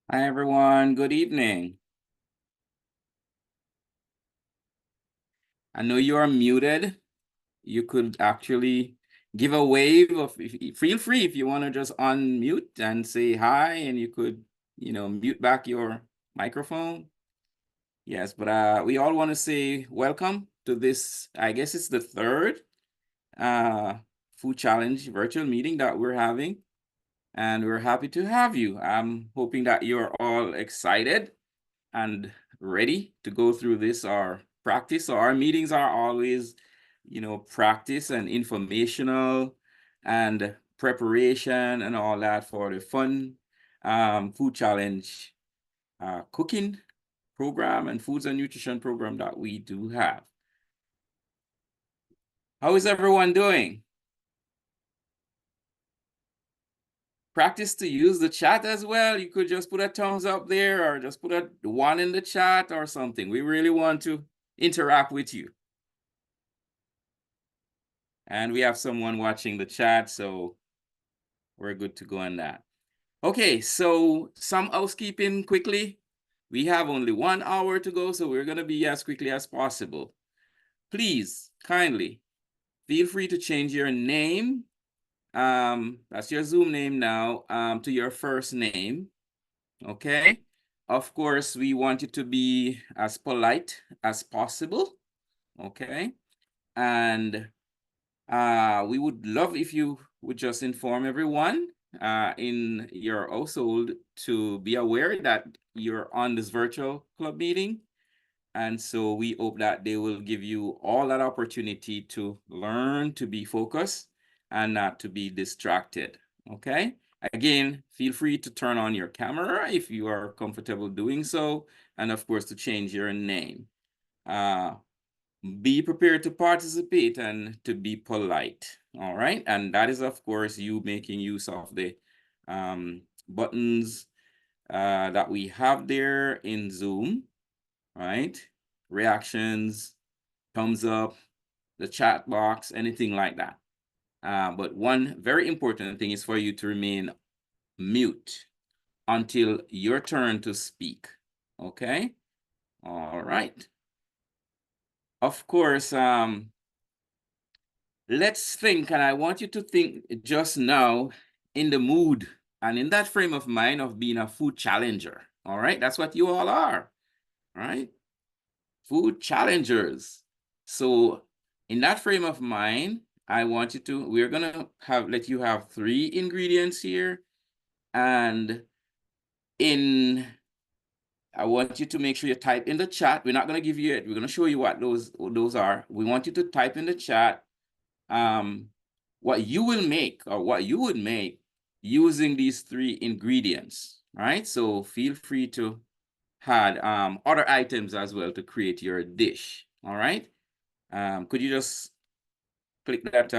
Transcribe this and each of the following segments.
Hi, everyone. Good evening. I know you are muted. You could actually give a wave of, feel free if you want to just unmute and say hi, and you could, mute back your microphone. Yes, but we all want to say welcome to this, I guess it's the third uh, Food Challenge virtual meeting that we're having, and we're happy to have you. I'm hoping that you're all excited and ready to go through this our practice. So our meetings are always, practice and informational and preparation and all that for the fun food challenge cooking program and foods and nutrition program that we do have. How is everyone doing? Practice to use the chat as well. You could just put a thumbs up there or just put a one in the chat or something. We really want to interact with you. And we have someone watching the chat, so we're good to go on that. Okay, so some housekeeping quickly. We have only 1 hour to go, so we're going to be as quickly as possible. Please, kindly, feel free to change your name. That's your Zoom name now, to your first name. Okay. Of course, we want you to be as polite as possible. Okay. And we would love if you would just inform everyone in your household to be aware that you're on this virtual club meeting. And so we hope that they will give you all that opportunity to learn to be focused and not to be distracted. Okay. Again, feel free to turn on your camera if you are comfortable doing so. And of course, to change your name. Be prepared to participate and to be polite. All right. And that is, of course, you making use of the buttons that we have there in Zoom, right? Reactions, thumbs up, the chat box, anything like that. But one very important thing is for you to remain mute until your turn to speak. Okay. All right. Of course, let's think, and I want you to think just now in the mood and in that frame of mind of being a food challenger. All right, that's what you all are, right? Food challengers. So in that frame of mind, I want you to, we're gonna let you have 3 ingredients here. And I want you to make sure you type in the chat. We're not gonna give you it. We're gonna show you what those are. We want you to type in the chat what you will make or what you would make using these 3 ingredients, right? So feel free to add other items as well to create your dish, all right? Could you just click that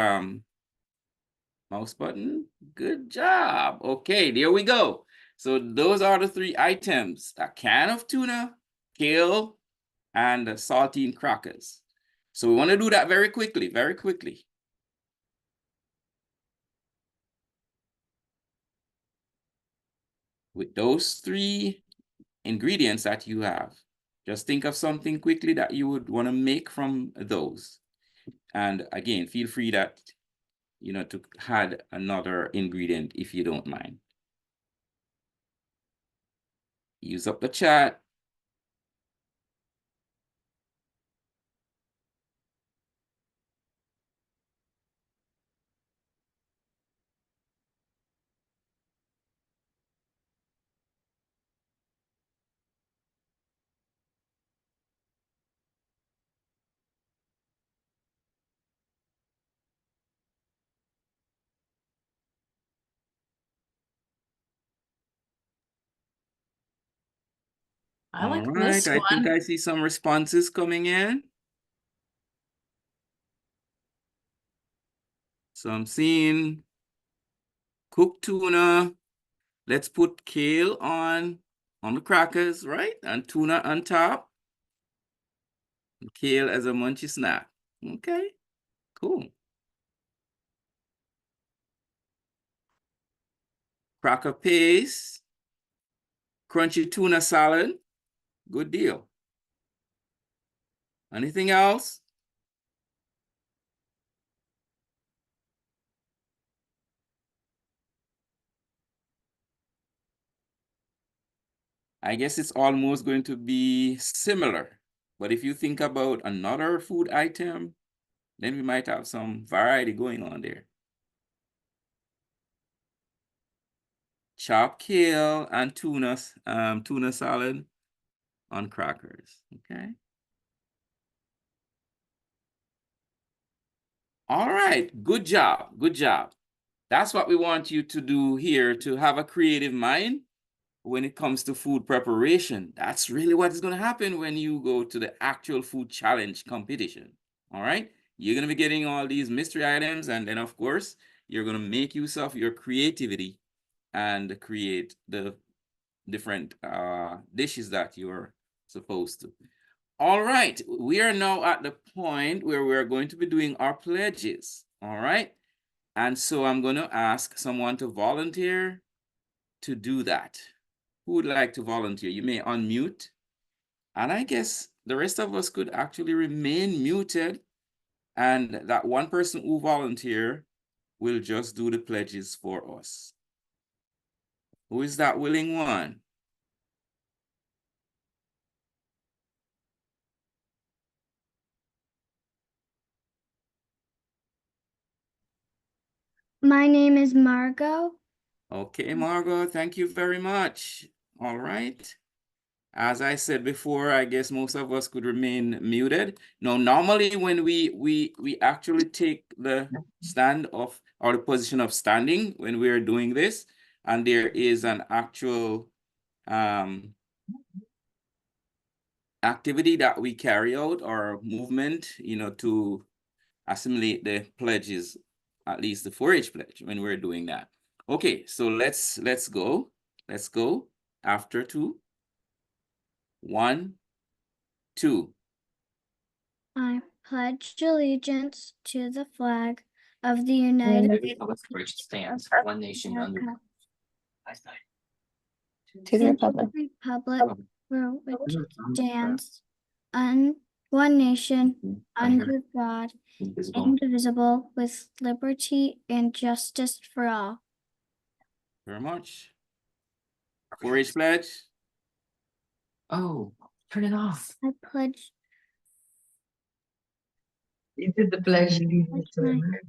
mouse button? Good job. Okay, there we go. So those are the 3 items: a can of tuna, kale, and saltine crackers. So we want to do that very quickly, very quickly. With those 3 ingredients that you have, just think of something quickly that you would want to make from those. And again, feel free that, to add another ingredient if you don't mind. Use up the chat. I All like right, this I think one. I see some responses coming in. So I'm seeing cooked tuna. Let's put kale on the crackers, right? And tuna on top. Kale as a munchy snack. Okay, cool. Cracker paste, crunchy tuna salad. Good deal. Anything else? I guess it's almost going to be similar. But if you think about another food item, then we might have some variety going on there. Chopped kale and tuna salad on crackers, okay? All right, good job, good job. That's what we want you to do here, to have a creative mind when it comes to food preparation. That's really what is going to happen when you go to the actual food challenge competition. All right, you're going to be getting all these mystery items, and then of course you're going to make use of your creativity and create the different dishes that you're supposed to. All right, we are now at the point where we're going to be doing our pledges. All right, and so I'm going to ask someone to volunteer to do that. Who would like to volunteer? You may unmute. And I guess the rest of us could actually remain muted. And that one person who volunteer will just do the pledges for us. Who is that willing one? My name is Margot. Okay, Margot, thank you very much. All right. As I said before, I guess most of us could remain muted. Now, normally when we actually take the stand of, or the position of standing when we are doing this, and there is an actual activity that we carry out, or movement, you know, to assimilate the pledges, at least the 4-H pledge, when we're doing that. Okay, so let's go. Let's go after 2. 1, 2. I pledge allegiance to the flag of the United States Which stands one nation under America, To the and republic. the republic for which it stands, one nation, under God, invisible. indivisible, with liberty and justice for all. Very much. 4-H pledge. Oh, turn it off. I pledge You did the pledge allegiance to my- America.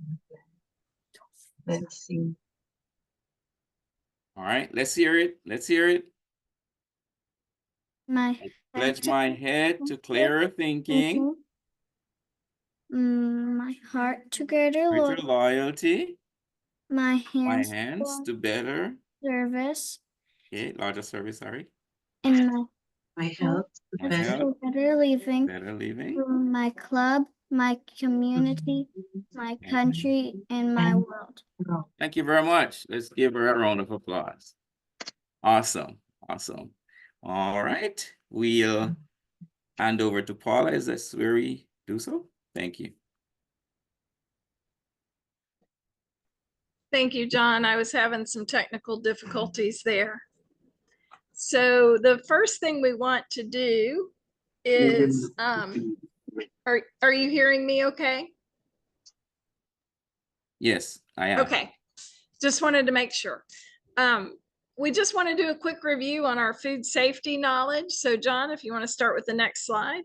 Let's see. All right, let's hear it. Let's hear it. my Pledge my head to clearer thinking, my heart to greater greater loyalty, my my hands hands to better, service, okay, larger service, sorry, and my My health, my hands health, to better living, better living, my club, my community, my country, and my world. Thank you very much. Let's give her a round of applause. Awesome, awesome. All right, we'll hand over to Paula. Is this where we do so? Thank you. Thank you, John. I was having some technical difficulties there. So the first thing we want to do is, are you hearing me okay? Yes, I am. Okay, just wanted to make sure. We just want to do a quick review on our food safety knowledge. So John, if you want to start with the next slide.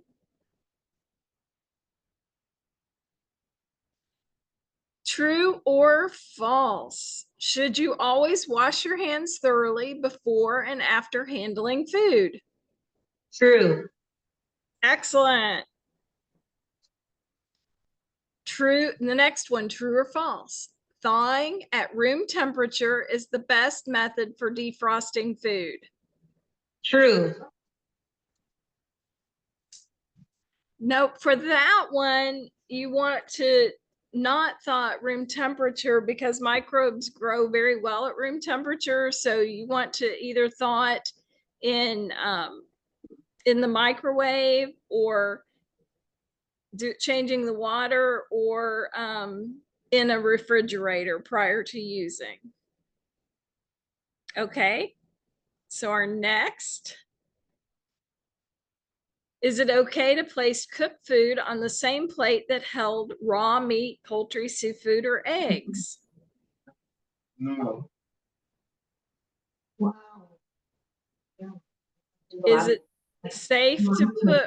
True or false? Should you always wash your hands thoroughly before and after handling food? True. Excellent. True. The next one, true or false? Thawing at room temperature is the best method for defrosting food. True. Nope. For that one, you want to not thaw at room temperature because microbes grow very well at room temperature. So you want to either thaw it in the microwave, or changing the water, or in a refrigerator prior to using. Okay, So our next, is it okay to place cooked food on the same plate that held raw meat, poultry, seafood, or eggs? No. Wow. Is it safe to put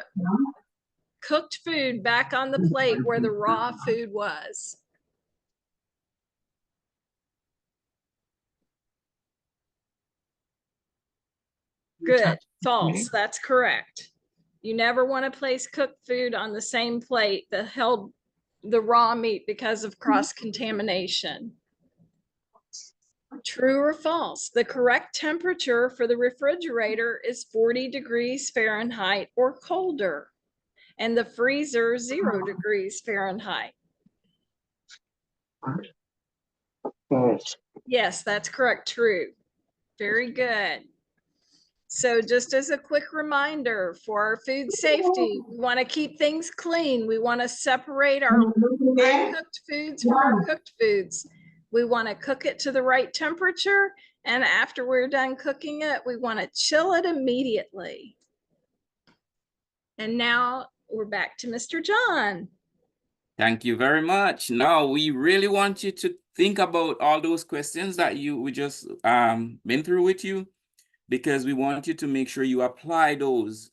cooked food back on the plate where the raw food was? Good, false, that's correct. You never want to place cooked food on the same plate that held the raw meat because of cross-contamination. True or false? The correct temperature for the refrigerator is 40 degrees Fahrenheit or colder, and the freezer 0 degrees Fahrenheit. False. Yes, that's correct. True. Very good. So just as a quick reminder for our food safety, we want to keep things clean. We want to separate our uncooked foods from our cooked foods. We want to cook it to the right temperature. And after we're done cooking it, we want to chill it immediately. And now we're back to Mr. John. Thank you very much. Now we really want you to think about all those questions that we just been through with you, because we want you to make sure you apply those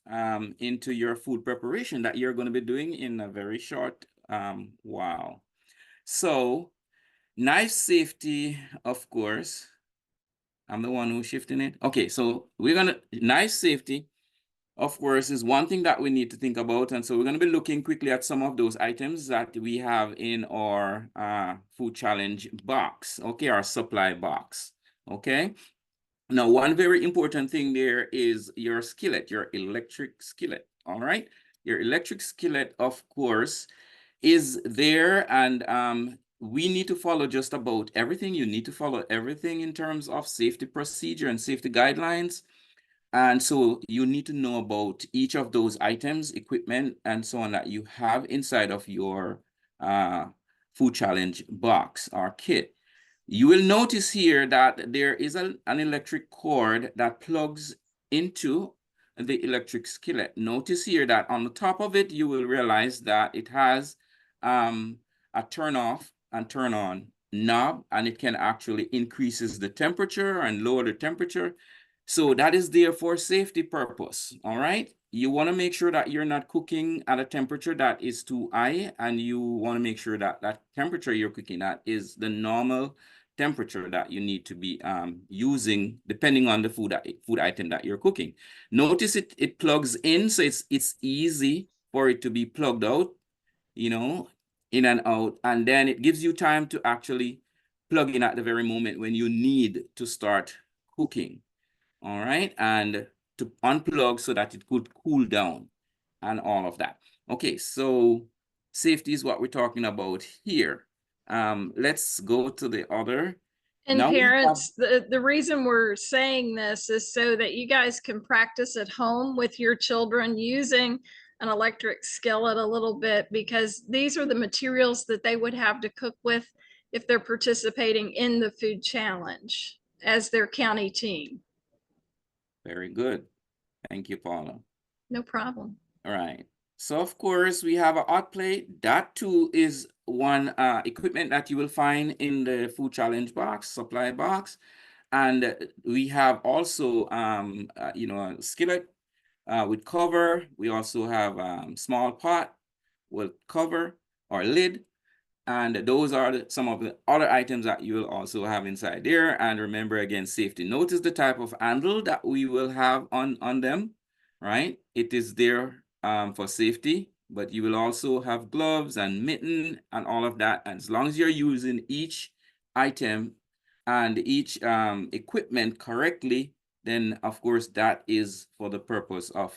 into your food preparation that you're going to be doing in a very short while. So knife safety, of course. I'm the one who's shifting it. Okay, so knife safety, of course, is one thing that we need to think about. And so we're going to be looking quickly at some of those items that we have in our food challenge box, okay, our supply box, okay? Now, one very important thing there is your skillet, your electric skillet, all right? Your electric skillet, of course, is there, and we need to follow just about everything. You need to follow everything in terms of safety procedure and safety guidelines. And so you need to know about each of those items, equipment, and so on that you have inside of your food challenge box or kit. You will notice here that there is an electric cord that plugs into the electric skillet. Notice here that on the top of it, you will realize that it has a turn off and turn on knob, and it can actually increases the temperature and lower the temperature. So that is there for safety purpose, all right? You want to make sure that you're not cooking at a temperature that is too high, and you want to make sure that that temperature you're cooking at is the normal temperature that you need to be using depending on the food item that you're cooking. Notice it plugs in, so it's easy for it to be plugged out, you know, in and out, and then it gives you time to actually plug in at the very moment when you need to start cooking. All right, and to unplug so that it could cool down and all of that. Okay, so safety is what we're talking about here. Let's go to the other. And Now parents, the reason we're saying this is so that you guys can practice at home with your children using an electric skillet a little bit, because these are the materials that they would have to cook with if they're participating in the food challenge as their county team. Very good. Thank you, Paula. No problem. All right. So of course we have a hot plate. That too is one equipment that you will find in the food challenge box, supply box. And we have also, you know, a skillet with cover. We also have small pot with cover or lid. And those are some of the other items that you will also have inside there. And remember, again, safety. Notice the type of handle that we will have on them, right? It is there for safety, but you will also have gloves and mitten and all of that. And as long as you're using each item and each equipment correctly, then of course that is for the purpose of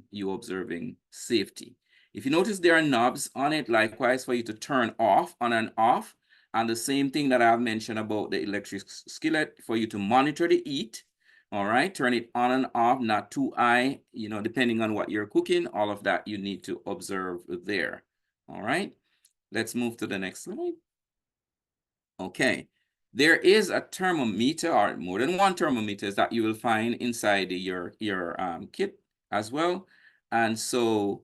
you observing safety. If you notice there are knobs on it, likewise for you to turn off, on and off, and the same thing that I've mentioned about the electric skillet for you to monitor the heat, all right? Turn it on and off, not too high, you know, depending on what you're cooking, all of that you need to observe there, all right? Let's move to the next slide. Okay, There is a thermometer, or more than one thermometers, that you will find inside your kit as well. And so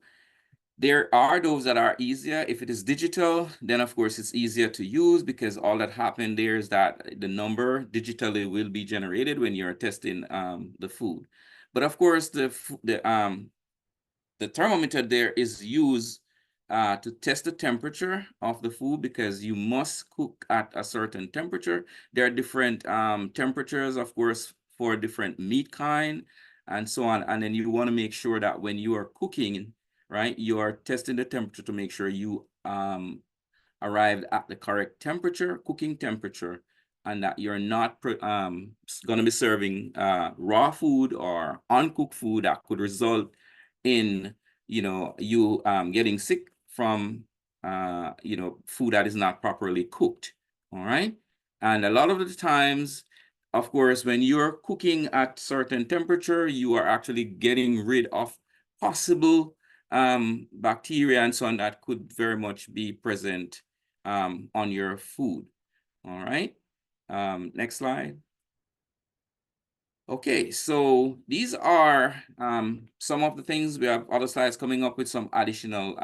there are those that are easier. If it is digital, then of course it's easier to use, because all that happened there is that the number digitally will be generated when you're testing the food. But of course, the thermometer there is used to test the temperature of the food, because you must cook at a certain temperature. There are different temperatures, of course, for different meat kind and so on. And then you want to make sure that when you are cooking, right, you are testing the temperature to make sure you arrived at the correct temperature, cooking temperature, and that you're not going to be serving raw food or uncooked food that could result in, you know, you getting sick from, you know, food that is not properly cooked. All right. And a lot of the times, of course, when you're cooking at certain temperature, you are actually getting rid of possible bacteria and so on that could very much be present on your food. All right. Next slide. Okay, so these are some of the things. We have other slides coming up with some additional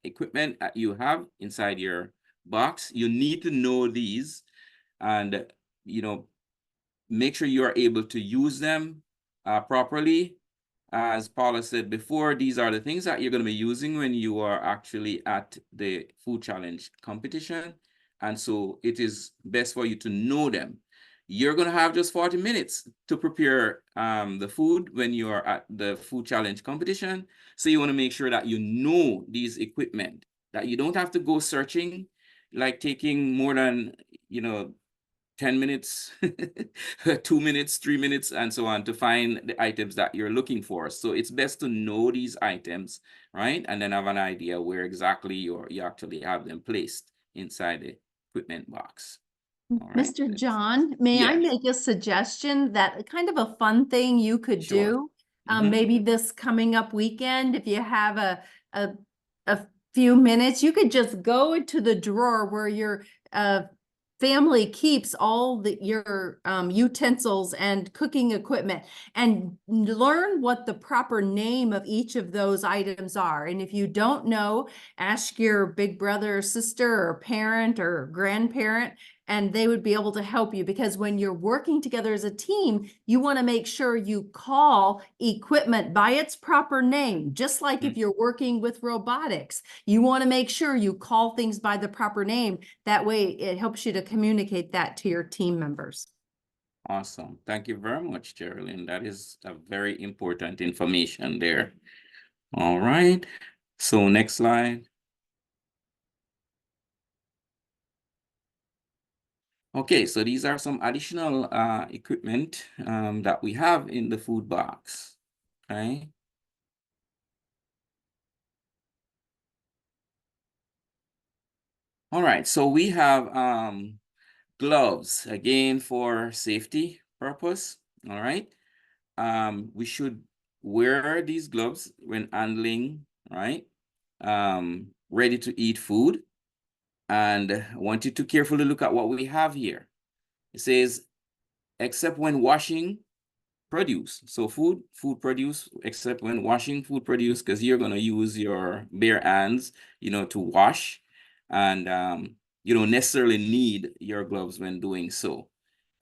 equipment that you have inside your box. You need to know these, and you know, make sure you are able to use them properly. As Paula said before, these are the things that you're going to be using when you are actually at the food challenge competition. And so it is best for you to know them. You're going to have just 40 minutes to prepare the food when you are at the food challenge competition. So you want to make sure that you know these equipment, that you don't have to go searching, like taking more than, you know, 10 minutes, 2 minutes, 3 minutes, and so on to find the items that you're looking for. So it's best to know these items, right? And then have an idea where exactly you actually have them placed inside the equipment box. All right. Mr. John, may I Yeah. make a suggestion that kind of a fun thing you could Sure. do? Mhm. Maybe this coming up weekend, if you have a few minutes, you could just go into the drawer where your family keeps all your utensils and cooking equipment, and learn what the proper name of each of those items are. And if you don't know, ask your big brother or sister or parent or grandparent, and they would be able to help you, because when you're working together as a team, you want to make sure you call equipment by its proper name. Just like if you're working with robotics, you want to make sure you call things by the proper name. That way it helps you to communicate that to your team members. Awesome. Thank you very much, Geraldine. That is a very important information there. All right. So next slide. Okay, so these are some additional equipment that we have in the food box. Okay. All right, so we have gloves, again, for safety purpose. All right. We should wear these gloves when handling, right? Ready to eat food. And I want you to carefully look at what we have here. It says, except when washing produce. So food produce, except when washing food produce, because you're going to use your bare hands, you know, to wash. And you don't necessarily need your gloves when doing so.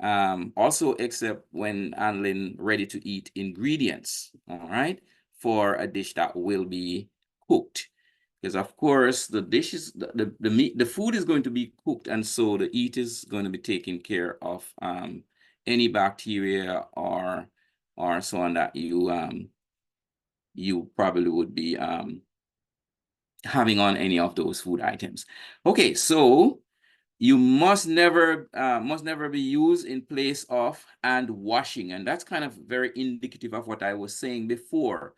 Also, except when handling ready to eat ingredients, all right, for a dish that will be cooked. Because of course the dish is the meat, the food is going to be cooked, and so the eat is going to be taking care of any bacteria or so on that you probably would be having on any of those food items. Okay, so you must never be used in place of hand washing, and that's kind of very indicative of what I was saying before.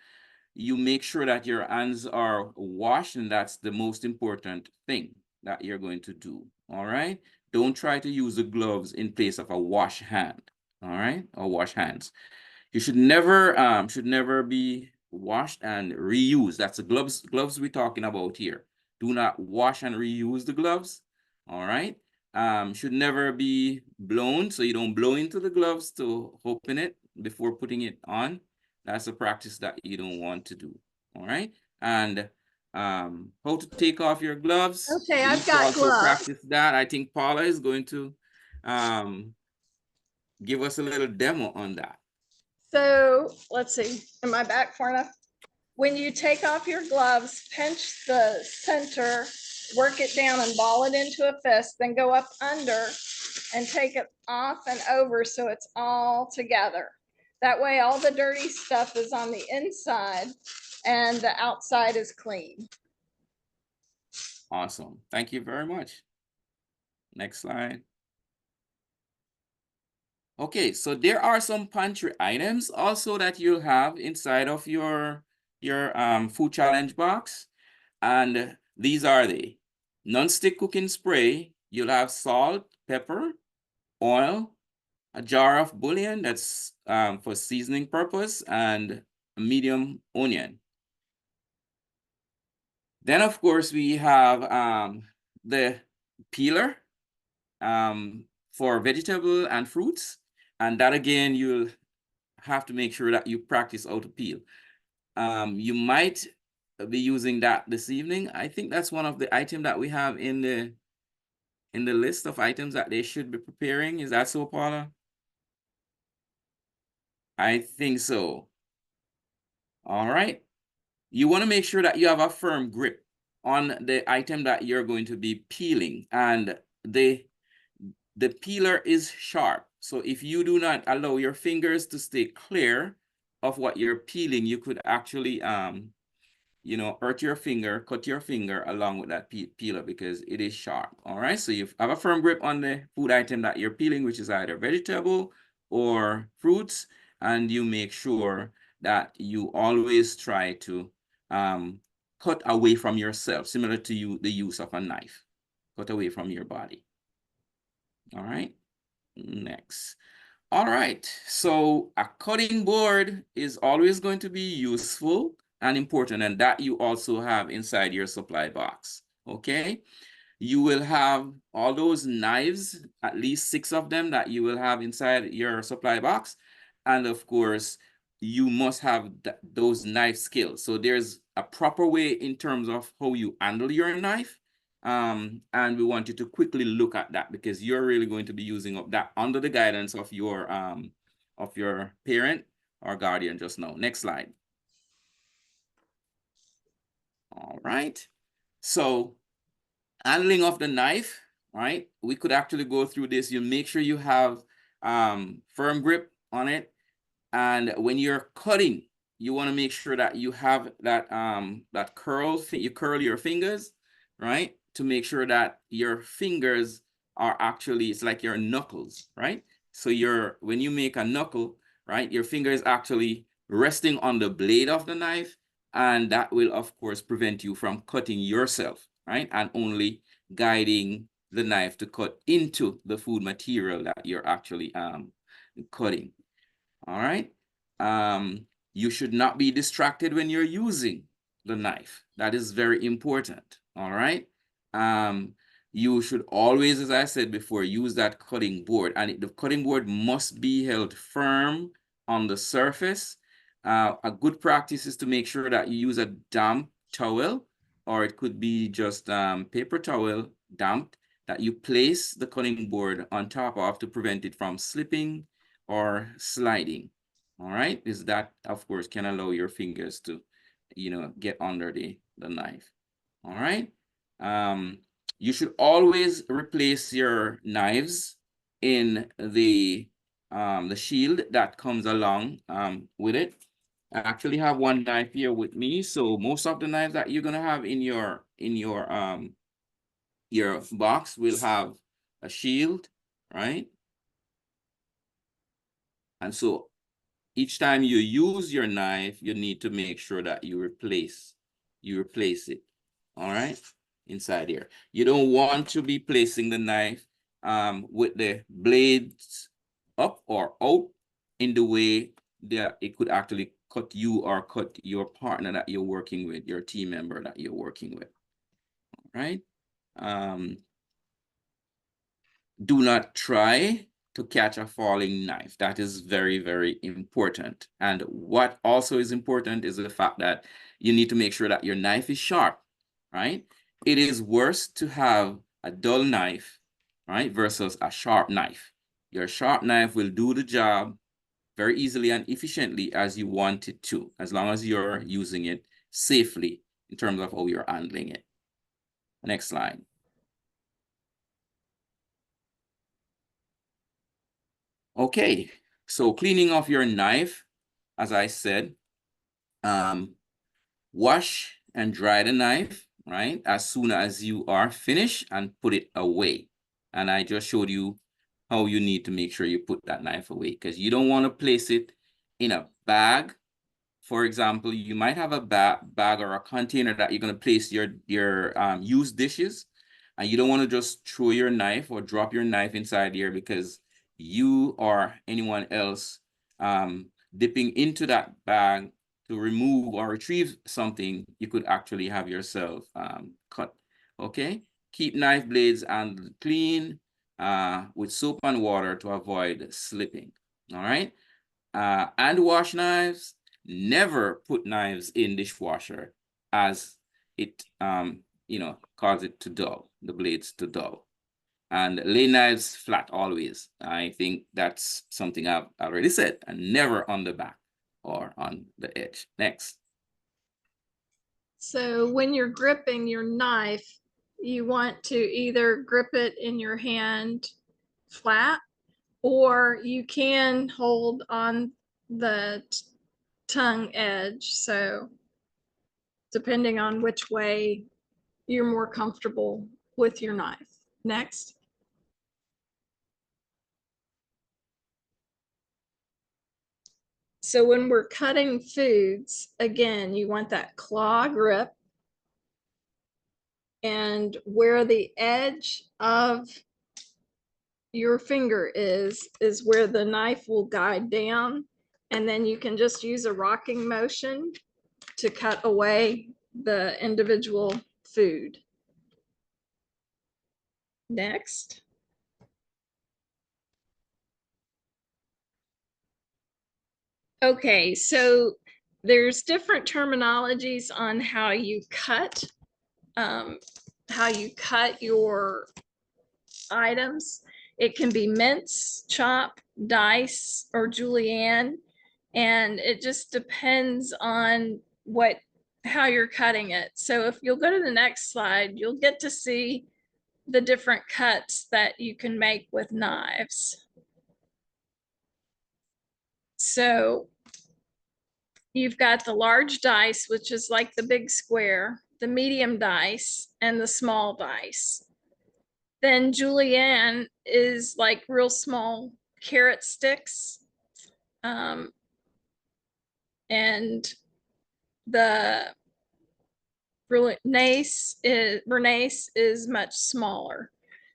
You make sure that your hands are washed, and that's the most important thing that you're going to do. All right. Don't try to use the gloves in place of a wash hand. All right, or wash hands. You should never be washed and reused. That's the gloves we're talking about here. Do not wash and reuse the gloves. All right. should never be blown. So you don't blow into the gloves to open it before putting it on. That's a practice that you don't want to do. All right. And how to take off your gloves. Okay, You I've need to got also gloves. practice that. I think Paula is going to give us a little demo on that. So let's see, am I back far enough? When you take off your gloves, pinch the center, work it down and ball it into a fist, then go up under and take it off and over so it's all together. That way all the dirty stuff is on the inside and the outside is clean. Awesome. Thank you very much. Next slide. Okay, so there are some pantry items also that you'll have inside of your food challenge box. And these are the non-stick cooking spray. You'll have salt, pepper, oil, a jar of bouillon that's for seasoning purpose, and a medium onion. Then, of course, we have the peeler for vegetable and fruits. And that, again, you'll have to make sure that you practice how to peel. You might be using that this evening. I think that's one of the items that we have in the list of items that they should be preparing. Is that so, Paula? I think so. All right. You want to make sure that you have a firm grip on the item that you're going to be peeling, and the peeler is sharp. So if you do not allow your fingers to stay clear of what you're peeling, you could actually hurt your finger, cut your finger along with that peeler because it is sharp. All right, so you have a firm grip on the food item that you're peeling, which is either vegetable or fruits, and you make sure that you always try to cut away from yourself, similar to the use of a knife. Cut away from your body. All right, next. All right, so a cutting board is always going to be useful and important, and that you also have inside your supply box. Okay, you will have all those knives, at least 6 of them that you will have inside your supply box. And of course, you must have those knife skills. So there's a proper way in terms of how you handle your knife. And we want you to quickly look at that because you're really going to be using up that under the guidance of your parent or guardian just now. Next slide. All right. So handling of the knife, right? We could actually go through this. You make sure you have firm grip on it. And when you're cutting, you want to make sure that you have that curl, you curl your fingers, right? To make sure that your fingers are actually, it's like your knuckles, right? So when you make a knuckle, right, your finger is actually resting on the blade of the knife, and that will, of course, prevent you from cutting yourself, right? And only guiding the knife to cut into the food material that you're actually cutting. All right. You should not be distracted when you're using the knife. That is very important. All right. You should always, as I said before, use that cutting board, and the cutting board must be held firm on the surface. A good practice is to make sure that you use a damp towel, or it could be just paper towel, damped, that you place the cutting board on top of to prevent it from slipping or sliding. All right, is that, of course, can allow your fingers to, get under the knife. All right. You should always replace your knives in the shield that comes along with it. I actually have one knife here with me. So most of the knives that you're gonna have in your box will have a shield, right? And so each time you use your knife, you need to make sure that you replace it, all right, inside here. You don't want to be placing the knife with the blades up or out in the way that it could actually cut you or cut your partner that you're working with, your team member that you're working with, all right? do not try to catch a falling knife. That is very, very important. And what also is important is the fact that you need to make sure that your knife is sharp, right? It is worse to have a dull knife, right, versus a sharp knife. Your sharp knife will do the job very easily and efficiently as you want it to, as long as you're using it safely in terms of how you're handling it. Next slide. Okay, so cleaning off your knife, as I said, wash and dry the knife, right, as soon as you are finished, and put it away. And I just showed you how you need to make sure you put that knife away, because you don't want to place it in a bag. For example, you might have a bag or a container that you're going to place your used dishes, and you don't want to just throw your knife or drop your knife inside here, because you or anyone else dipping into that bag to remove or retrieve something, you could actually have yourself cut. Okay, keep knife blades and clean with soap and water to avoid slipping. All right, and wash knives. Never put knives in dishwasher, as it cause it to dull, the blades to dull. And lay knives flat always. I think that's something I've already said, and never on the back or on the edge. Next. So when you're gripping your knife, you want to either grip it in your hand flat, or you can hold on the tongue edge. So depending on which way you're more comfortable with your knife. Next. So when we're cutting foods, again, you want that claw grip, and where the edge of your finger is where the knife will guide down, and then you can just use a rocking motion to cut away the individual food. Next. Okay, so there's different terminologies on how you cut your items. It can be mince, chop, dice, or julienne, and it just depends on how you're cutting it. So if you'll go to the next slide, you'll get to see the different cuts that you can make with knives. So you've got the large dice, which is like the big square, the medium dice, and the small dice. Then julienne is like real small carrot sticks. And the Bernaise is much smaller.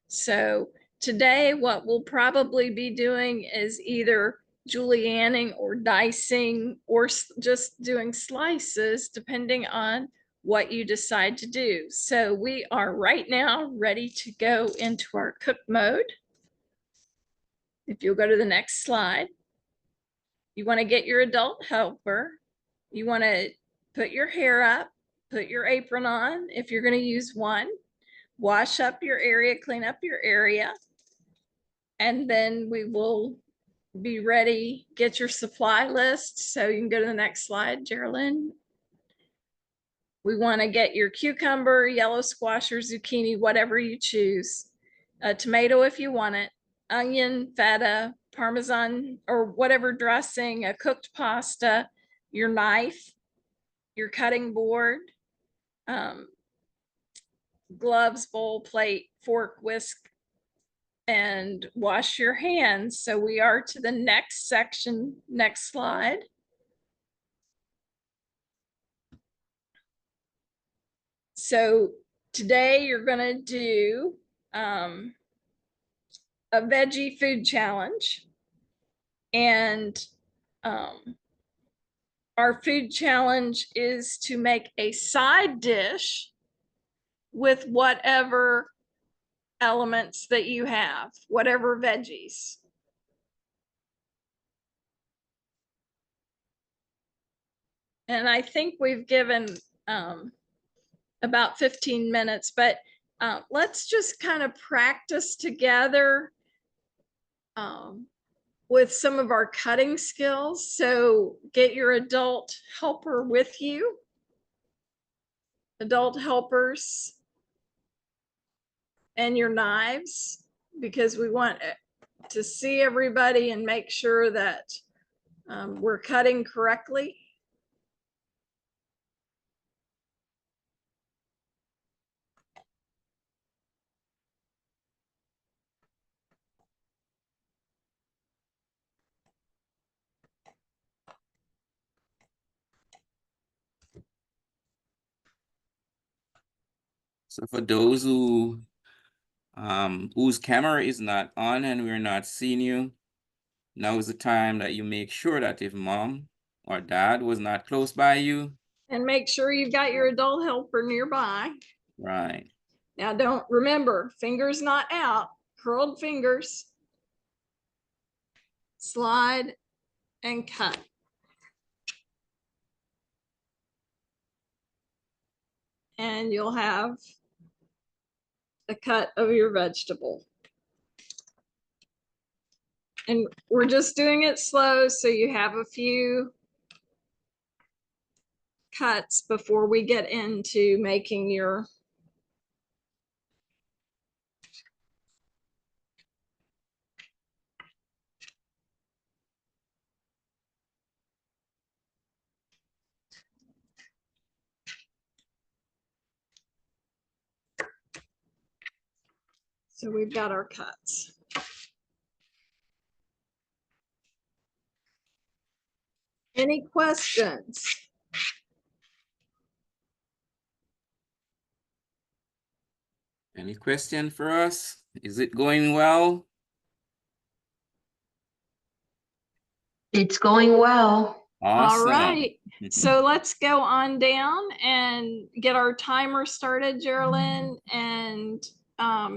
So today what we'll probably be doing is either julienning or dicing, or just doing slices, depending on what you decide to do. So we are right now ready to go into our cook mode. If you'll go to the next slide, you want to get your adult helper. You want to put your hair up, put your apron on if you're going to use one, wash up your area, clean up your area, and then we will be ready. Get your supply list. So you can go to the next slide, Geraldine. We want to get your cucumber, yellow squash, or zucchini, whatever you choose. A tomato if you want it, onion, feta, Parmesan, or whatever dressing, a cooked pasta, your knife, your cutting board, gloves, bowl, plate, fork, whisk, and wash your hands. So we are to the next section. Next slide. So today you're going to do a veggie food challenge. And our food challenge is to make a side dish with whatever elements that you have, whatever veggies. And I think we've given about 15 minutes, but let's just kind of practice together with some of our cutting skills. So get your adult helper with you, adult helpers, and your knives, because we want to see everybody and make sure that we're cutting correctly. So for those whose camera is not on and we're not seeing you, now is the time that you make sure that if mom or dad was not close by you, And make sure you've got your adult helper nearby. right? Now don't remember, fingers not out, curled fingers. Slide and cut. And you'll have a cut of your vegetable. And we're just doing it slow, so you have a few cuts before we get into making your so we've got our cuts. Any questions? Any question for us? Is it going well? It's going well. All Awesome. right. So let's go on down and get our timer started, Geraldine, and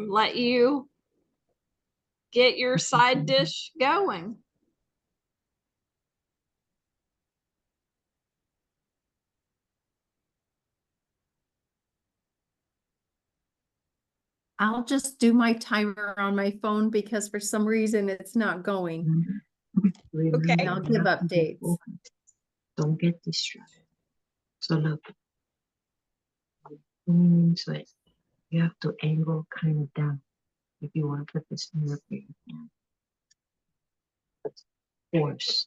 let you get your side dish going. I'll just do my timer on my phone because for some reason it's not going. Okay. I'll give updates. Don't get distracted. So look, so you have to angle kind of down if you want to put this in your face. Force.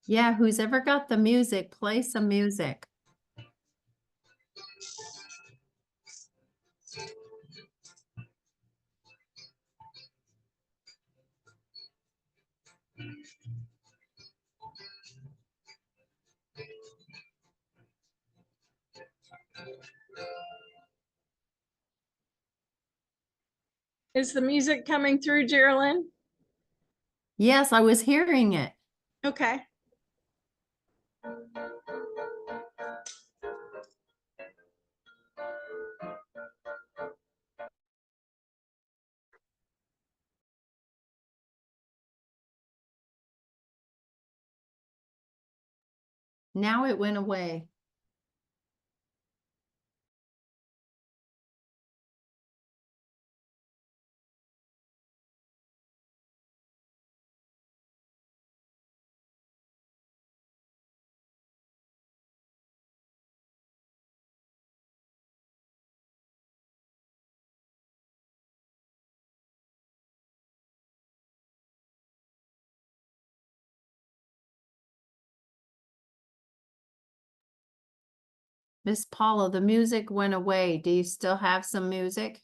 Yeah, who's ever got the music, play some music. Is the music coming through, Geraldine? Yes, I was hearing it. Okay. Now it went away. Miss Paula, the music went away. Do you still have some music?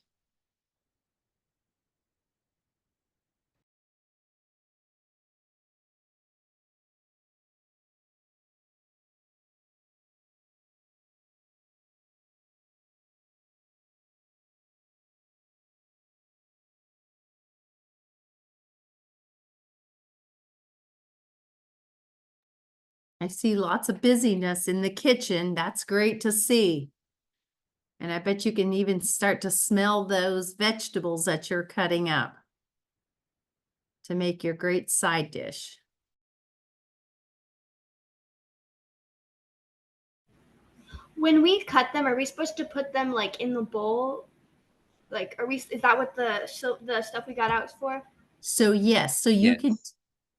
I see lots of busyness in the kitchen. That's great to see. And I bet you can even start to smell those vegetables that you're cutting up to make your great side dish. When we cut them, are we supposed to put them like in the bowl? Like, is that what the stuff we got out is for? So yes, so you can,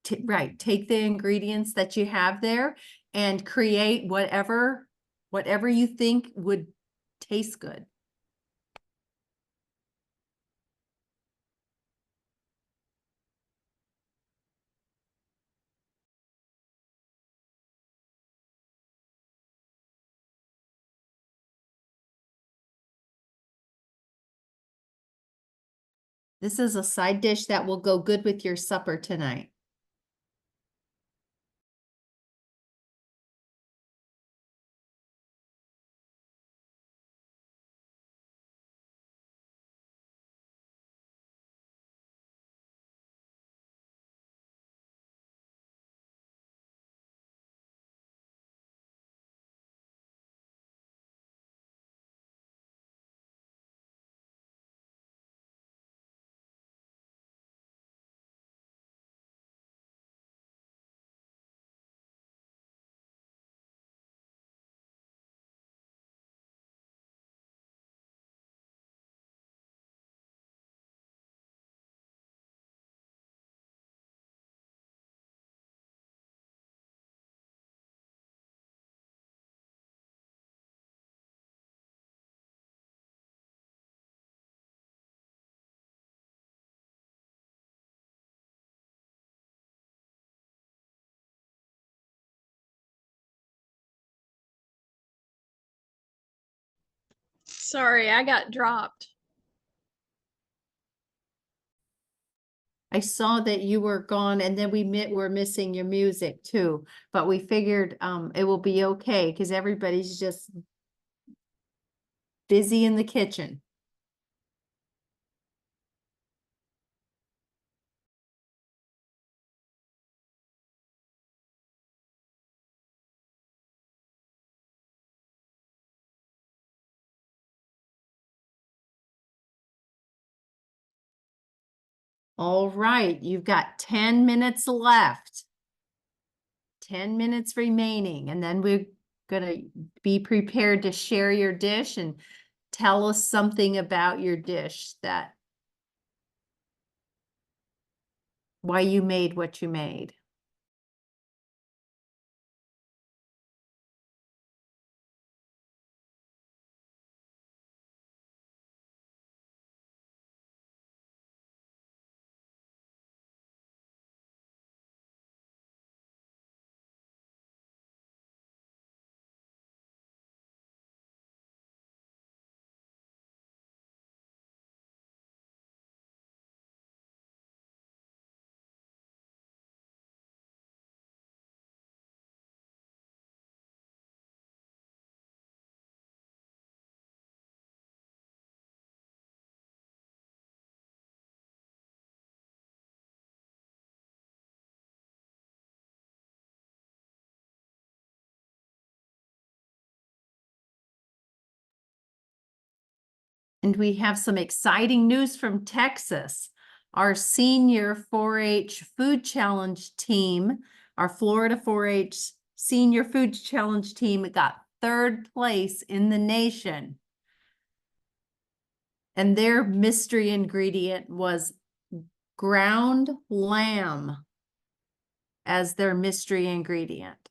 Yes. right, take the ingredients that you have there and create whatever you think would taste good. This is a side dish that will go good with your supper tonight. Sorry, I got dropped. I saw that you were gone and then were missing your music too, but we figured it will be okay because everybody's just busy in the kitchen. All right, you've got 10 minutes left. 10 minutes remaining, and then we're gonna be prepared to share your dish and tell us something about your dish, that why you made what you made. And we have some exciting news from Texas. Our senior 4-H food challenge team, our Florida 4-H senior food challenge team got 3rd place in the nation. And their mystery ingredient was ground lamb as their mystery ingredient.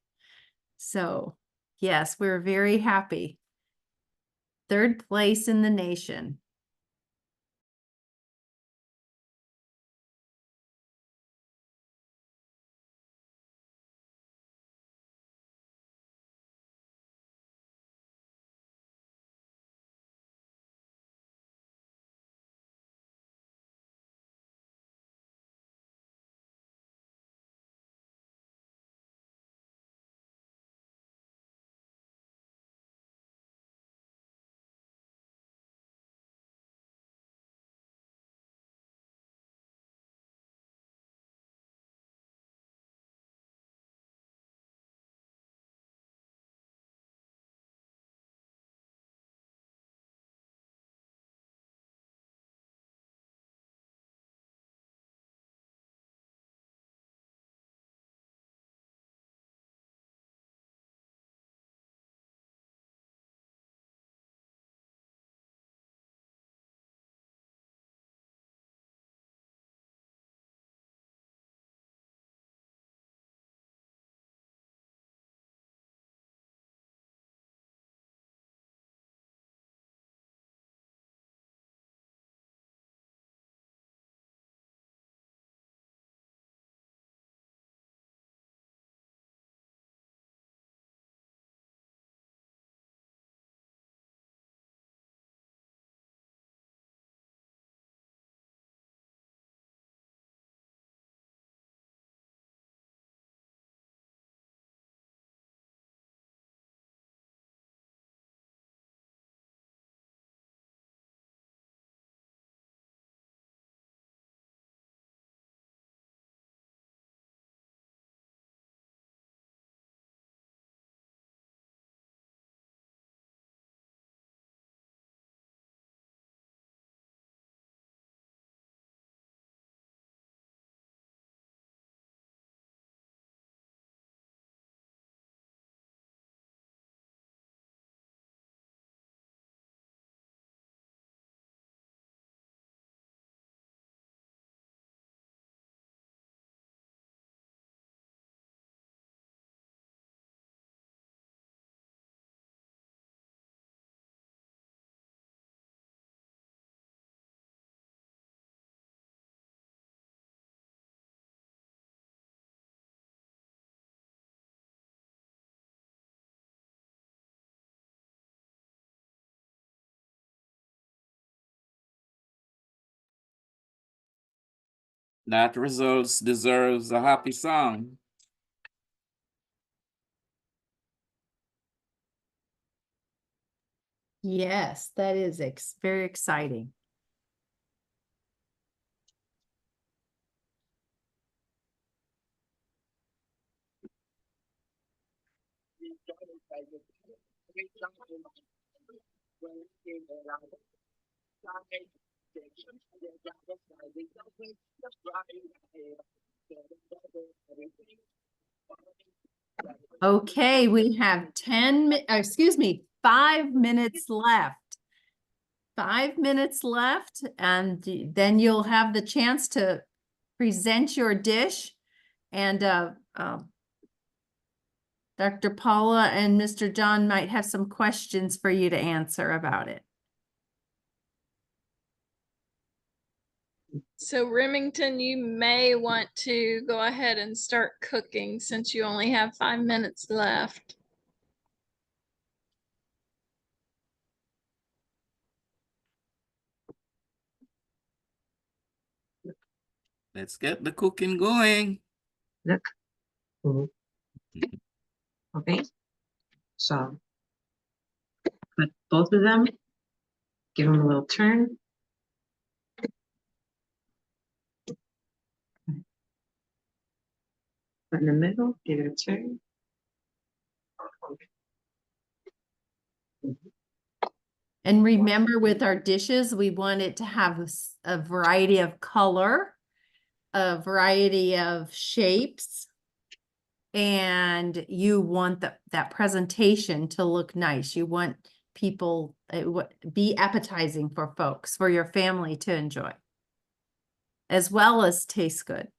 So yes, we're very happy. 3rd place in the nation. That results deserves a happy song. Yes, that is very exciting. Okay, we have 5 minutes left. 5 minutes left, and then you'll have the chance to present your dish. And Dr. Paula and Mr. John might have some questions for you to answer about it. So Remington, you may want to go ahead and start cooking since you only have 5 minutes left. Let's get the cooking going. Look. Mhm. Okay. So put both of them, give them a little turn. Put in the middle, give it a turn. And remember, with our dishes, we want it to have a variety of color, a variety of shapes. And you want that presentation to look nice. You want people, be appetizing for folks, for your family to enjoy, as well as taste good.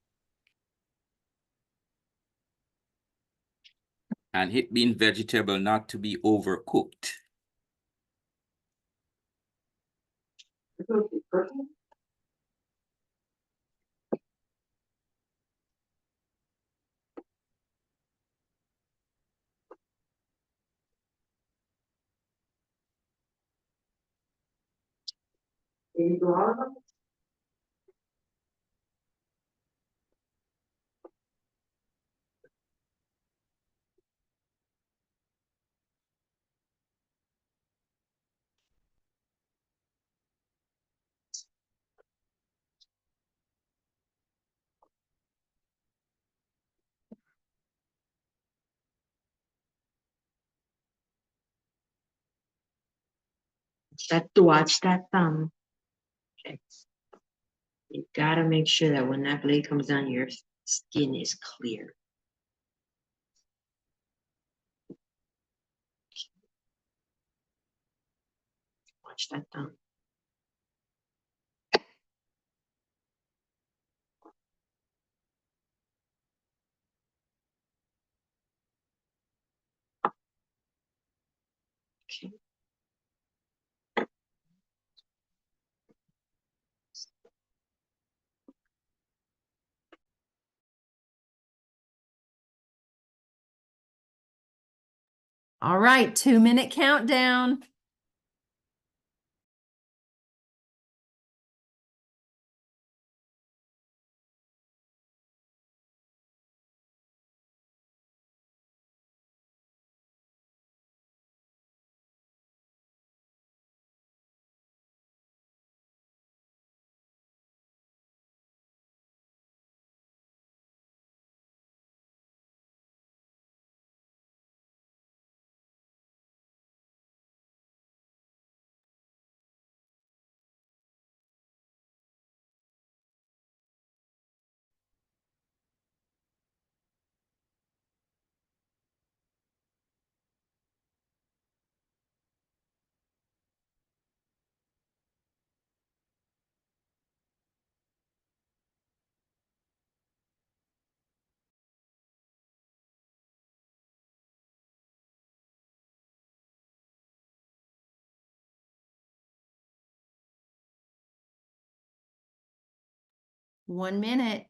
And it being vegetable not to be overcooked. Watch that thumb. Okay. You gotta make sure that when that blade comes down, your skin is clear. Watch that thumb. Okay. All right, 2-minute countdown. One minute.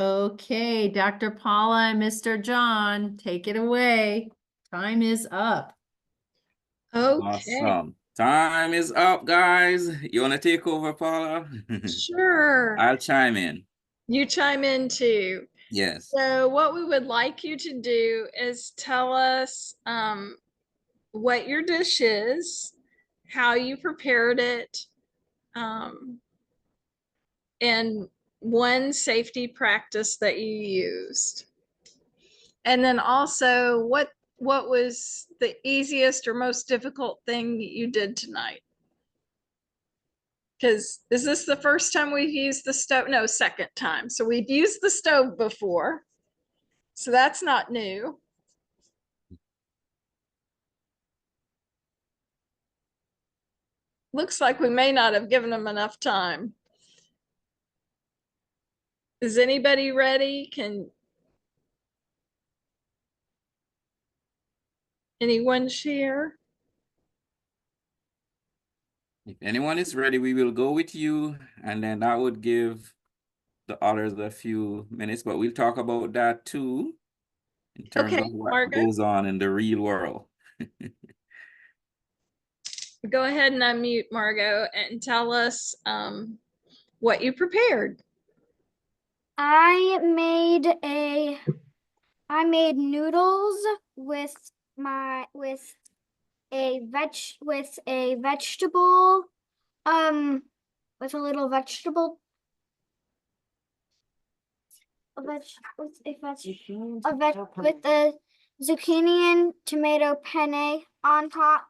Okay, Dr. Paula and Mr. John, take it away. Time is up. Okay, Awesome. Time is up, guys. You want to take over, Paula? sure. I'll chime in. You chime in too. Yes. So what we would like you to do is tell us what your dish is, how you prepared it, and one safety practice that you used. And then also what was the easiest or most difficult thing you did tonight? Because is this the first time we've used the stove? No, second time. So we've used the stove before. So that's not new. Looks like we may not have given them enough time. Is anybody ready? Can anyone share? If anyone is ready, we will go with you, and then that would give the others a few minutes, but we'll talk about that too, in terms Okay, of what Margaret. goes on in the real world. Go ahead and unmute Margot and tell us what you prepared. I made noodles with a vegetable, with a little vegetable, with a zucchini and tomato penne on top,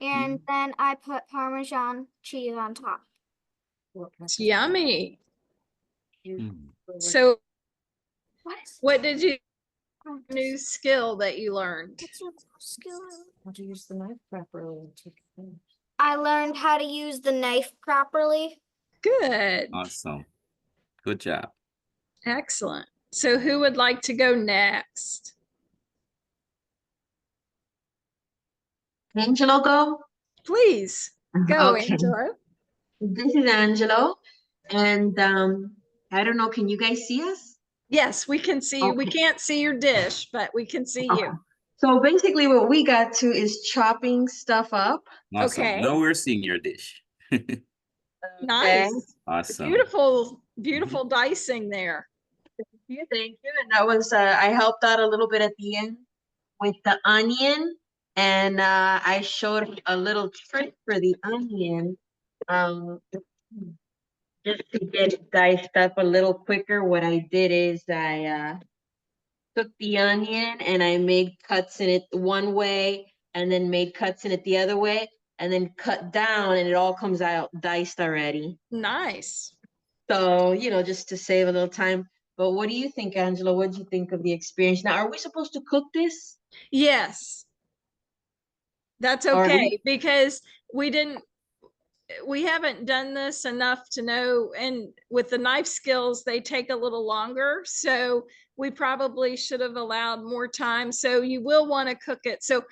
and then I put Parmesan cheese on top. It's yummy. Mm. So What? what did you Oh, new skill that you learned? what's your skill? How to use the knife properly. I learned how to use the knife properly. Good. Awesome. Good job. Excellent. So who would like to go next? Angelo, go. Please go, Okay. Angela. This is Angelo, and I don't know. Can you guys see us? Yes, we can see you. We Okay. can't see your dish, but we can see Okay. you. So basically, what we got to is chopping stuff up. Awesome. Okay. Now we're seeing your dish. Nice. Awesome. Beautiful, beautiful dicing there. Thank you. And that was I helped out a little bit at the end with the onion, and I showed a little trick for the onion. Just to get it diced up a little quicker, what I did is I took the onion and I made cuts in it one way, and then made cuts in it the other way, and then cut down, and it all comes out diced already. Nice. So, just to save a little time. But what do you think, Angela? What did you think of the experience? Now, are we supposed to cook this? Yes. That's Are we? okay because we haven't done this enough to know, and with the knife skills, they take a little longer. So we probably should have allowed more time. So you will want to cook it. So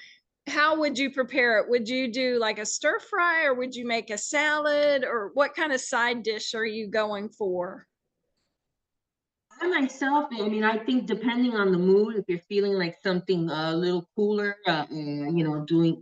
how would you prepare it? Would you do like a stir fry, or would you make a salad, or what kind of side dish are you going for? I myself, I mean, I think depending on the mood, if you're feeling like something a little cooler,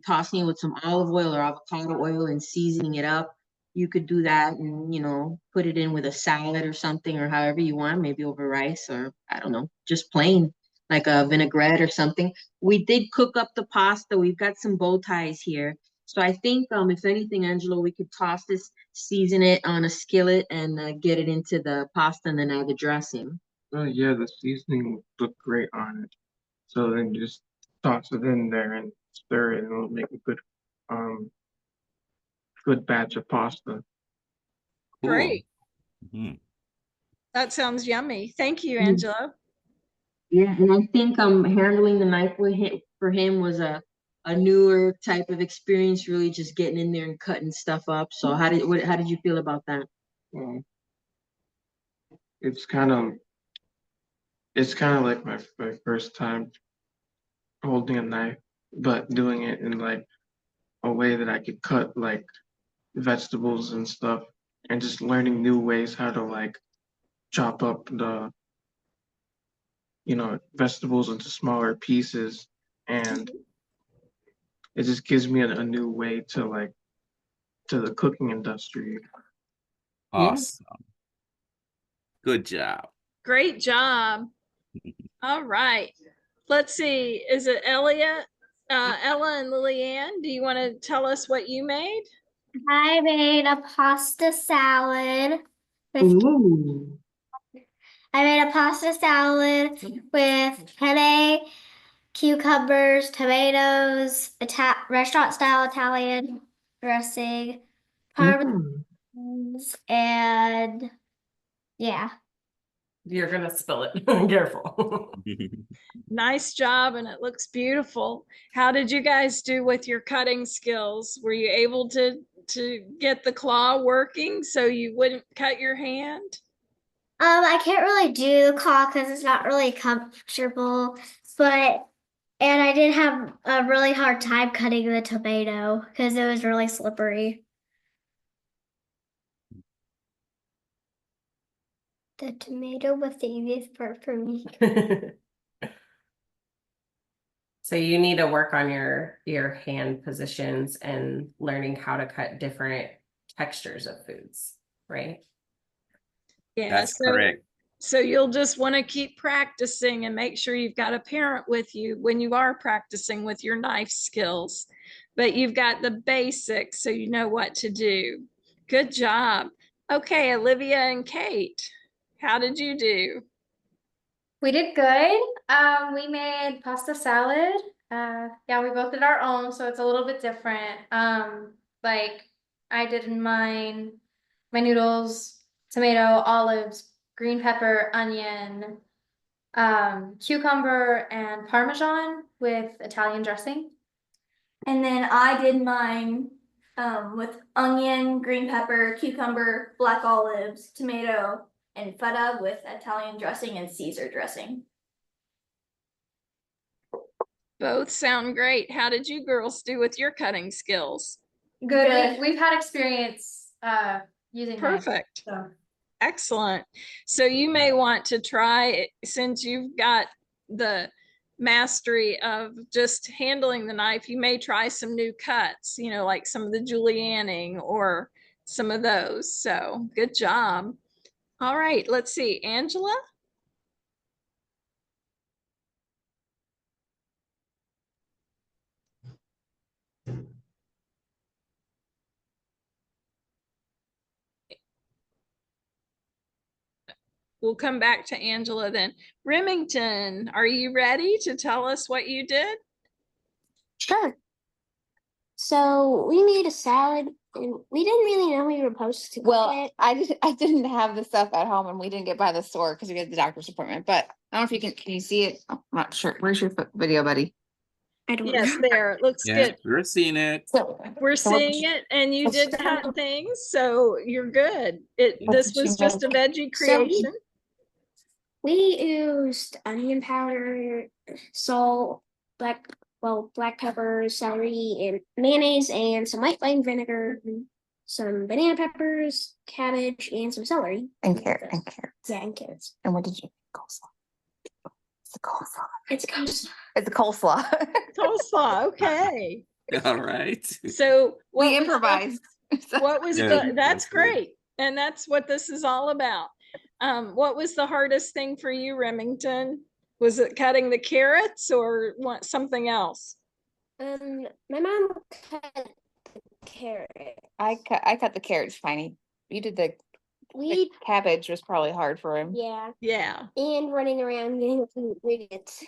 tossing it with some olive oil or avocado oil and seasoning it up, you could do that and, put it in with a salad or something, or however you want, maybe over rice, or I don't know, just plain like a vinaigrette or something. We did cook up the pasta. We've got some bow ties here. So I think, if anything, Angelo, we could toss this, season it on a skillet, and get it into the pasta, and then add the dressing. Oh yeah, the seasoning looked great on it. So then you just toss it in there and stir it, and it'll make a good batch of pasta. Cool. Great. Mhm. That sounds yummy. Thank you, Mm. Angela. Yeah, and I think handling the knife with him for him was a newer type of experience, really just getting in there and cutting stuff up. So how did you feel about that? Well, it's kind of like my first time holding a knife, but doing it in like a way that I could cut like vegetables and stuff, and just learning new ways how to like chop up the vegetables into smaller pieces, and it just gives me a new way to the cooking industry. Awesome. Good job. Great job. All right. Let's see. Is it Elliot? Ella and Lillian, do you want to tell us what you made? I made a pasta salad with Ooh. I made a pasta salad with penne, cucumbers, tomatoes, restaurant style Italian dressing, parmesan, and yeah. You're gonna spill it. Careful. Nice job, and it looks beautiful. How did you guys do with your cutting skills? Were you able to get the claw working so you wouldn't cut your hand? I can't really do the claw because it's not really comfortable, and I did have a really hard time cutting the tomato because it was really slippery. The tomato was the easiest part for me. So you need to work on your hand positions and learning how to cut different textures of foods, right? Yeah, That's correct. So you'll just want to keep practicing and make sure you've got a parent with you when you are practicing with your knife skills. But you've got the basics so you know what to do. Good job. Okay, Olivia and Kate, how did you do? We did good. We made pasta salad. Yeah, we both did our own, so it's a little bit different. Like I did in mine, my noodles, tomato, olives, green pepper, onion, cucumber, and Parmesan with Italian dressing. And then I did mine with onion, green pepper, cucumber, black olives, tomato, and feta with Italian dressing and Caesar dressing. Both sound great. How did you girls do with your cutting skills? Good. We've had experience using knives, Perfect. so. Excellent. So you may want to try, since you've got the mastery of just handling the knife, you may try some new cuts, like some of the julienning or some of those. So good job. All right, let's see, Angela. We'll come back to Angela then. Remington, are you ready to tell us what you did? Sure. So we made a salad and we didn't really know we were supposed to cook Well, it. I didn't have the stuff at home and we didn't get by the store because we had the doctor's appointment, but I don't know if can you see it? Oh, I'm not sure. Where's your video, buddy? I don't Yes, know. there, it looks Yeah, good. we're seeing it. So We're seeing it, and you did cut things, so you're good. This was just a veggie creation. We used onion powder, salt, black pepper, celery, and mayonnaise, and some white wine vinegar, some banana peppers, cabbage, and some celery. and carrot. Yeah, and carrots. And what did you coleslaw? It's a coleslaw. It's coleslaw. It's a coleslaw. Coleslaw, okay. All right. So what We was the- improvised. What was Yeah, that's that's good. great. And that's what this is all about. What was the hardest thing for you, Remington? Was it cutting the carrots or what, something else? My mom cut the carrot. I cut the carrots tiny. You did the We cabbage was probably hard for him. yeah, Yeah. and running around getting the ingredients.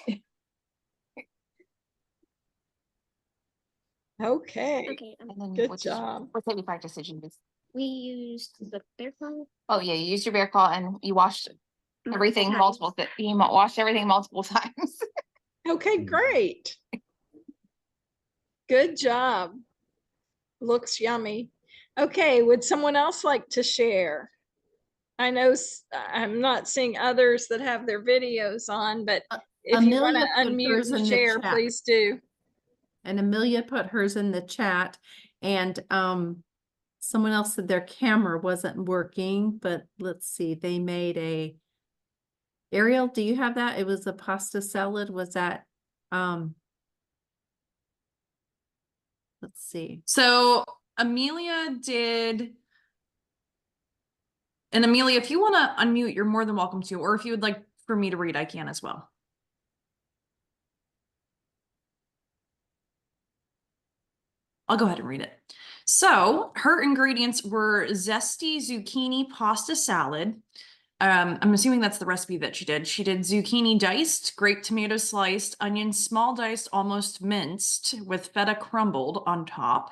Okay. Okay, And then Good what's job. what type of practice did you use? we used the bear claw. Oh yeah, you used your bear claw and you washed everything times. multiple washed everything multiple times. Okay, great. Good job. Looks yummy. Okay, would someone else like to share? I know I'm not seeing others that have their videos on, but if you want to Amelia put unmute hers in and the share, chat. please do. And Amelia put hers in the chat, and someone else said their camera wasn't working, but let's see, they made a Ariel, do you have that? It was a pasta salad. Was that, let's see. So Amelia did. And Amelia, if you want to unmute, you're more than welcome to, or if you would like for me to read, I can as well. I'll go ahead and read it. So her ingredients were zesty zucchini pasta salad. I'm assuming that's the recipe that she did. She did zucchini diced, grape tomato sliced, onion small diced, almost minced, with feta crumbled on top.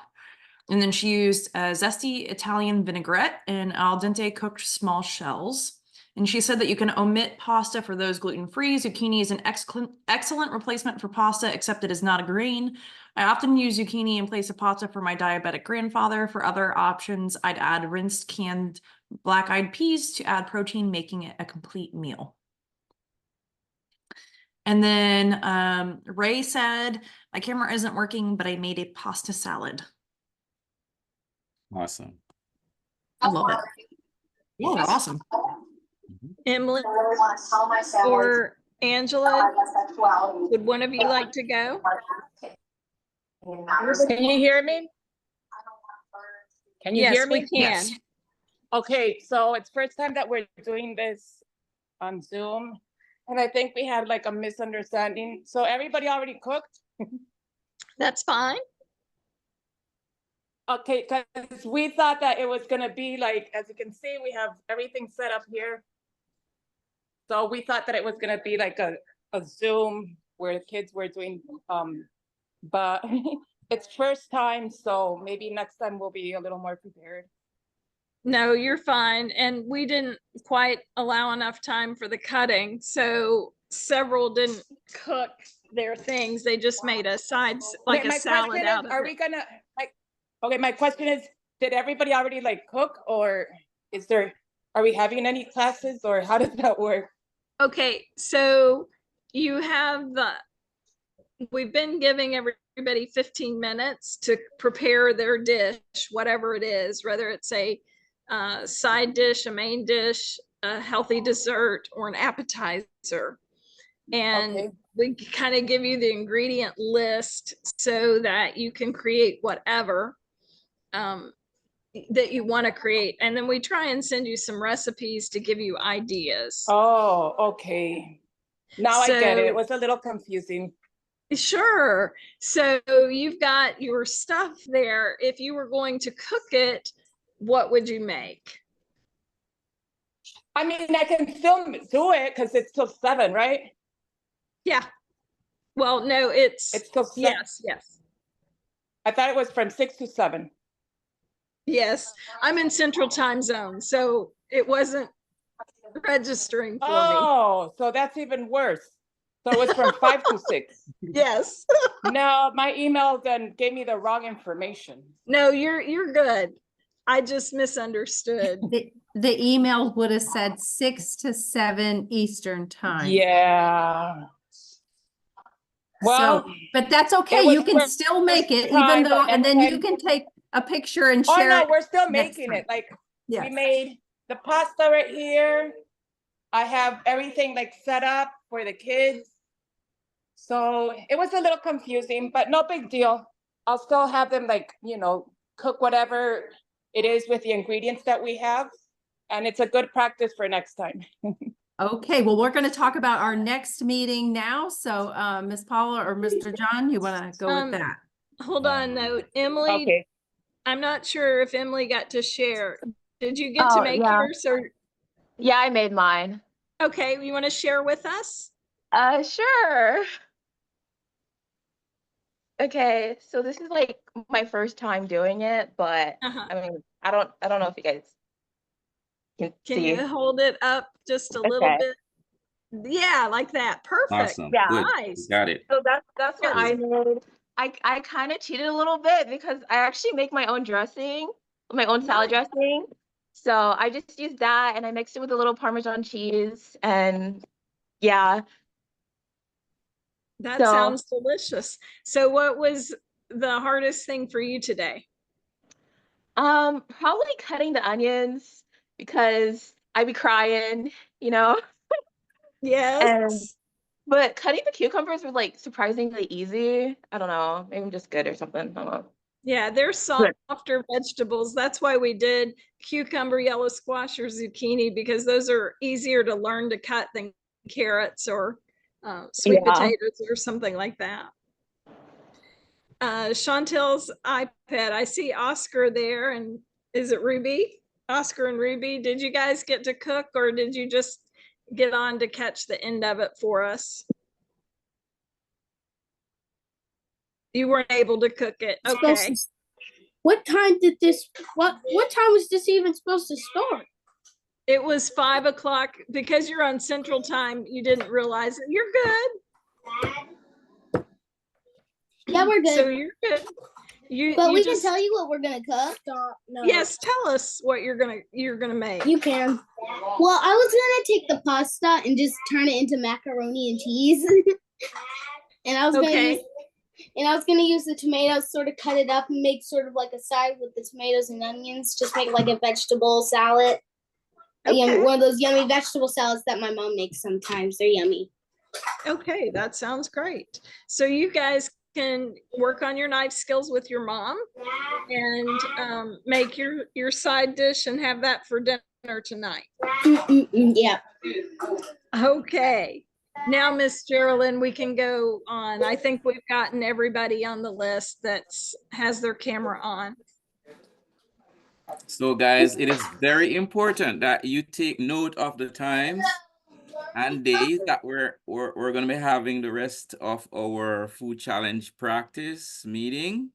And then she used a zesty Italian vinaigrette and al dente cooked small shells. And she said that you can omit pasta for those gluten-free. Zucchini is an excellent replacement for pasta, except it is not a grain. I often use zucchini in place of pasta for my diabetic grandfather. For other options, I'd add rinsed canned black-eyed peas to add protein, making it a complete meal. And then Ray said, my camera isn't working, but I made a pasta salad. Awesome. I love it. Yeah, awesome. Emily or Angela, would one of you like to go? Can you hear me? Can you Yes, hear me? we can. Yes. Okay, so it's first time that we're doing this on Zoom, and I think we had like a misunderstanding. So everybody already cooked? That's fine. Okay, because we thought that it was gonna be like, as you can see, we have everything set up here. So we thought that it was gonna be like a Zoom where the kids were doing, but it's first time, so maybe next time we'll be a little more prepared. No, you're fine. And we didn't quite allow enough time for the cutting. So several didn't cook their things. They just made a side, like Okay, a my salad question out is, of are it. we gonna, like, okay, my question is, did everybody already like cook, or is there, are we having any classes, or how does that work? Okay, so you have we've been giving everybody 15 minutes to prepare their dish, whatever it is, whether it's a side dish, a main dish, a healthy dessert, or an appetizer. And Okay. we kind of give you the ingredient list so that you can create whatever that you want to create. And then we try and send you some recipes to give you ideas. Oh, okay. Now I get it. So- It was a little confusing. Sure. So you've got your stuff there. If you were going to cook it, what would you make? I mean, I can still do it because it's till 7, right? Yeah. Well, no, it's till 7. yes. I thought it was from 6 to 7. Yes. I'm in Central Time Zone, so it wasn't registering for me. Oh, so that's even worse. So it was from 5 to 6. Yes. No, my email then gave me the wrong information. No, you're good. I just misunderstood. The email would have said 6 to 7 Eastern time. Yeah. Well, So, but that's okay. was You can first still make it, time, even though, but and then you and- can take a picture and oh share no, it. we're still next making time. it. Like Yes. we made the pasta right here. I have everything like set up for the kids. So it was a little confusing, but no big deal. I'll still have them like, you know, cook whatever it is with the ingredients that we have. And it's a good practice for next time. Okay, well, we're going to talk about our next meeting now. So, Ms. Paula or Mr. John, you want to go with that? Hold on though, Emily. Okay. I'm not sure if Emily got to share. Did you get to Oh, make yeah. yours or? Yeah, I made mine. Okay, you want to share with us? Sure. Okay, so this is like my first time doing it, but Uh-huh. I mean, I don't know if you guys can Can see. you hold it up just a little Okay. bit? Yeah, like that. Perfect. Awesome. Yeah. Good. Nice. Got it. So that's what I Good. made. I kind of cheated a little bit because I actually make my own dressing, my own salad dressing. So I just used that and I mixed it with a little Parmesan cheese and yeah. That So- sounds delicious. So what was the hardest thing for you today? Probably cutting the onions because I'd be crying, you know. Yes. But cutting the cucumbers was like surprisingly easy. I don't know. Maybe I'm just good or something. I don't know. Yeah, they're Good. softer vegetables. That's why we did cucumber, yellow squash, or zucchini, because those are easier to learn to cut than carrots or sweet Yeah. potatoes or something like that. Chantel's iPad. I see Oscar there, and is it Ruby? Oscar and Ruby, did you guys get to cook, or did you just get on to catch the end of it for us? You weren't able to cook it. Okay. What time did this? What time was this even supposed to start? It was 5 o'clock. Because you're on Central Time, you didn't realize it. You're good. Yeah, we're good. So you're good. But you we just, can tell you what we're gonna cook. No. Yes, tell us what you're gonna make. You can. Well, I was gonna take the pasta and just turn it into macaroni and cheese. And I was Okay. gonna use the tomatoes, sort of cut it up and make sort of like a side with the tomatoes and onions. Just make like a vegetable salad. Okay. One of those yummy vegetable salads that my mom makes sometimes. They're yummy. Okay, that sounds great. So you guys can work on your knife skills with your mom and make your side dish and have that for dinner tonight. Yeah. Okay. Now, Miss Geraldine, we can go on. I think we've gotten everybody on the list that has their camera on. So guys, it is very important that you take note of the times and days that we're going to be having the rest of our food challenge practice meeting.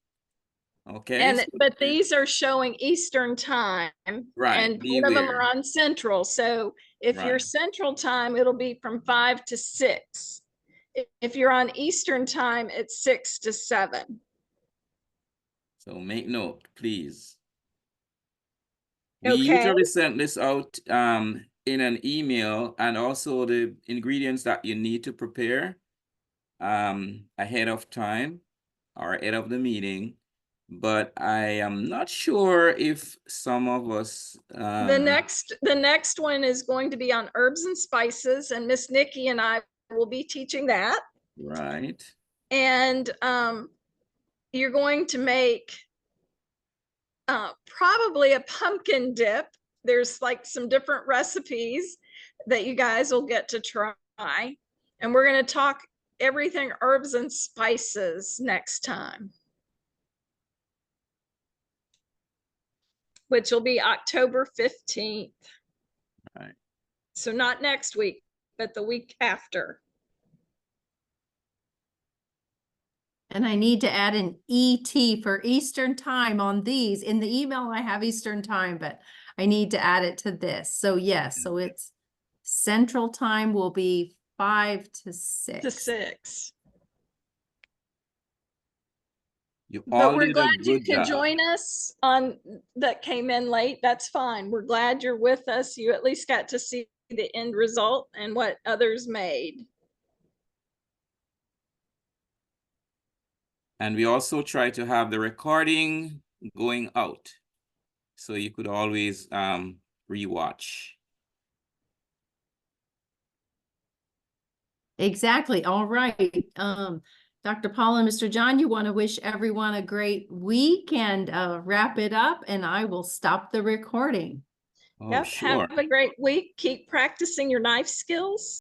Okay. And but these are showing Eastern time, Right, and be one of them aware. are on Central. So if you're Right. Central time, it'll be from 5 to 6. If you're on Eastern time, it's 6 to 7. So make note, please. We Okay. usually send this out in an email, and also the ingredients that you need to prepare ahead of time or ahead of the meeting. But I am not sure if some of us The next one is going to be on herbs and spices, and Miss Nikki and I will be teaching that. right. And you're going to make probably a pumpkin dip. There's like some different recipes that you guys will get to try. And we're going to talk everything herbs and spices next time, which will be October 15th. Right. So not next week, but the week after. And I need to add an ET for Eastern time on these. In the email, I have Eastern time, but I need to add it to this. So yes, so it's Central time will be 5 to 6. To 6. You But all we're did a glad you good could job. join us on that came in late. That's fine. We're glad you're with us. You at least got to see the end result and what others made. And we also try to have the recording going out, so you could always rewatch. Exactly. All right. Dr. Paula and Mr. John, you want to wish everyone a great week and wrap it up, and I will stop the recording. Oh, Yep. sure. Have a great week. Keep practicing your knife skills.